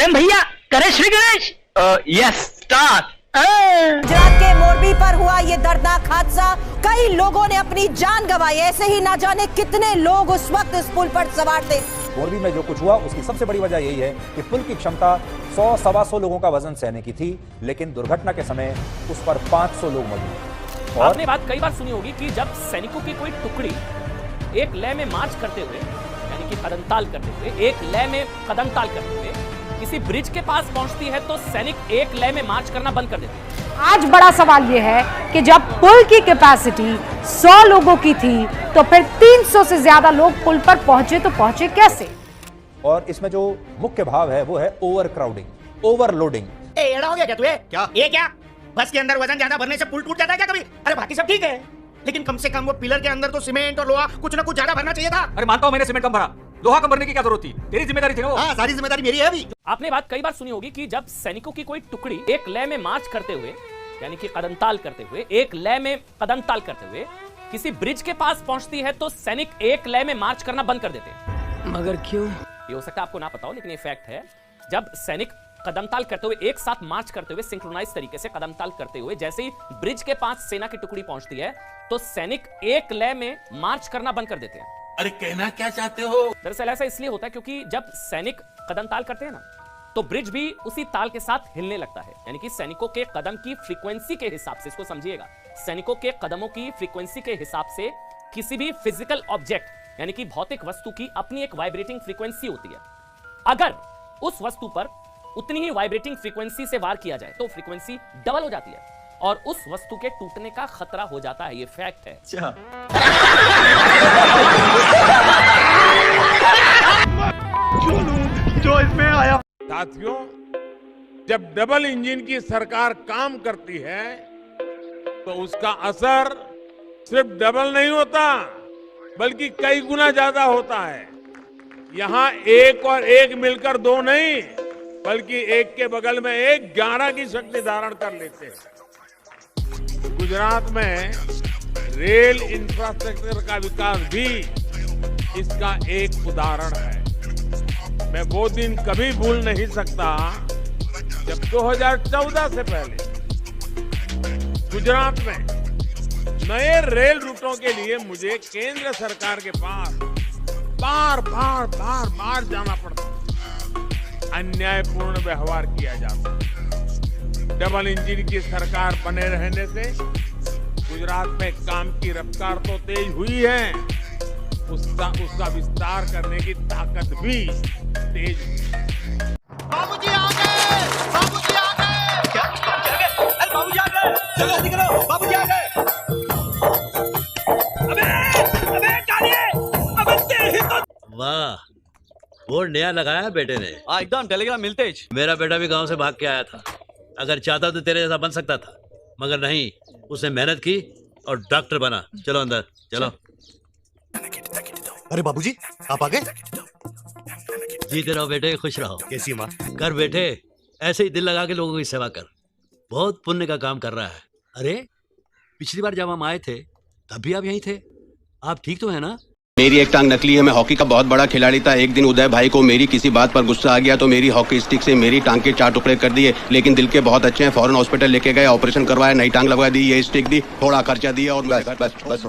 विक्रम भैया करे Shri Ganesh. Yes start. Gujarat के मोरबी पर हुआ ये दर्दनाक हादसा, कई लोगों ने अपनी जान गंवाई। ऐसे ही ना जाने कितने लोग उस वक्त इस पुल पर सवार थे। मोरबी में जो कुछ हुआ उसकी सबसे बड़ी वजह यही है कि पुल की क्षमता 100-125 लोगों का वजन सहने की थी, लेकिन दुर्घटना के समय उस पर 500 लोग मौजूद। और आपने बात कई बार सुनी होगी कि जब सैनिकों की कोई टुकड़ी एक लय में मार्च करते हुए, यानी कि कदमताल करते हुए, एक लय में कदमताल करते हुए किसी ब्रिज के पास पहुंचती है तो सैनिक एक लय में मार्च करना बंद कर देते हैं। आज बड़ा सवाल यह है कि जब पुल की कैपेसिटी 100 लोगों की थी तो फिर 300 से ज्यादा लोग पुल पर पहुंचे तो पहुंचे कैसे? और इसमें जो मुख्य भाव है वो है ओवर क्राउडिंग, ओवरलोडिंग। एड़ा हो गया क्या तुझे? क्या ये क्या बस के अंदर वजन ज्यादा भरने से पुल टूट जाता है क्या कभी? अरे बाकी सब ठीक है, लेकिन कम से कम वो पिलर के अंदर तो सीमेंट और लोहा कुछ ना कुछ ज्यादा भरना चाहिए था। अरे मानता हूं मैंने सीमेंट कम भरा, लोहा कम भरने की क्या जरूरत थी? तेरी जिम्मेदारी थी ना वो। हाँ, सारी जिम्मेदारी मेरी है अभी। आपने बात कई बार सुनी होगी कि जब सैनिकों की कोई टुकड़ी एक लय में मार्च करते हुए, यानी कि कदमताल करते हुए, एक लय में कदमताल करते हुए किसी ब्रिज के पास पहुंचती है तो सैनिक एक लय में मार्च करना बंद कर देते हैं। मगर क्यों? ये हो सकता है आपको ना पता हो, लेकिन ये फैक्ट है। जब सैनिक कदमताल करते हुए, एक साथ मार्च करते हुए, सिंक्रोनाइज तरीके से कदमताल करते हुए जैसे ही ब्रिज के पास सेना की टुकड़ी पहुंचती है तो सैनिक एक लय में मार्च करना बंद कर देते हैं। अरे कहना क्या चाहते हो? दरअसल ऐसा इसलिए होता है क्योंकि जब सैनिक कदमताल करते हैं ना तो ब्रिज भी उसी ताल के साथ हिलने लगता है, यानी कि सैनिकों के कदम की फ्रीक्वेंसी के हिसाब से, इसको समझिएगा, सैनिकों के कदमों की फ्रीक्वेंसी के हिसाब से किसी भी फिजिकल ऑब्जेक्ट यानी कि भौतिक वस्तु की अपनी एक वाइब्रेटिंग फ्रीक्वेंसी होती है। अगर उस वस्तु पर उतनी ही वाइब्रेटिंग फ्रीक्वेंसी से वार किया जाए तो फ्रीक्वेंसी डबल हो जाती है और उस वस्तु के टूटने का खतरा हो जाता है। ये फैक्ट है। जो इसमें आया। साथियों, जब डबल इंजन की सरकार काम करती है तो उसका असर सिर्फ डबल नहीं होता बल्कि कई गुना ज्यादा होता है। यहाँ एक और एक मिलकर दो नहीं, बल्कि एक के बगल में एक 11 की शक्ति धारण कर लेते हैं। गुजरात में रेल इंफ्रास्ट्रक्चर का विकास भी इसका एक उदाहरण है। मैं वो दिन कभी भूल नहीं सकता जब 2014 से पहले गुजरात में नए रेल रूटों के लिए मुझे केंद्र सरकार के पास बार बार जाना पड़ता, अन्यायपूर्ण व्यवहार किया जाता। डबल इंजन की सरकार बने रहने से गुजरात में काम की रफ्तार तो तेज हुई है, उसका विस्तार करने की ताकत भी तेज हुई। बाबूजी आ गए, बाबूजी आ गए। क्या अरे बाबूजी आ गए, जल्दी करो, बाबूजी आ गए। अबे कालिए, अबे तेरी तो। वाह, बोर्ड नया लगाया बेटे ने। एकदम टेलीग्राम मिलते ही। मेरा बेटा भी गांव से भाग के आया था, अगर चाहता तो तेरे जैसा बन सकता था, मगर नहीं, उसने मेहनत की और डॉक्टर बना। चलो अंदर चलो। अरे बाबूजी आप आ गए? जीते रहो बेटे, खुश रहो। कैसी माँ? कर बेटे, ऐसे ही दिल लगा के लोगों की सेवा कर, बहुत पुण्य का काम कर रहा है। अरे पिछली बार जब हम आए थे तब भी आप यहीं थे, आप ठीक तो है ना? मेरी एक टांग नकली है, मैं हॉकी का बहुत बड़ा खिलाड़ी था। एक दिन उदय भाई को मेरी किसी बात पर गुस्सा आ गया तो मेरी हॉकी स्टिक से मेरी टांग के 4 टुकड़े कर दिए, लेकिन दिल के बहुत अच्छे हैं, फौरन हॉस्पिटल लेके गए, ऑपरेशन करवाया, नई टांग लगवा दी, ये स्टिक दी, थोड़ा खर्चा दिया और बस।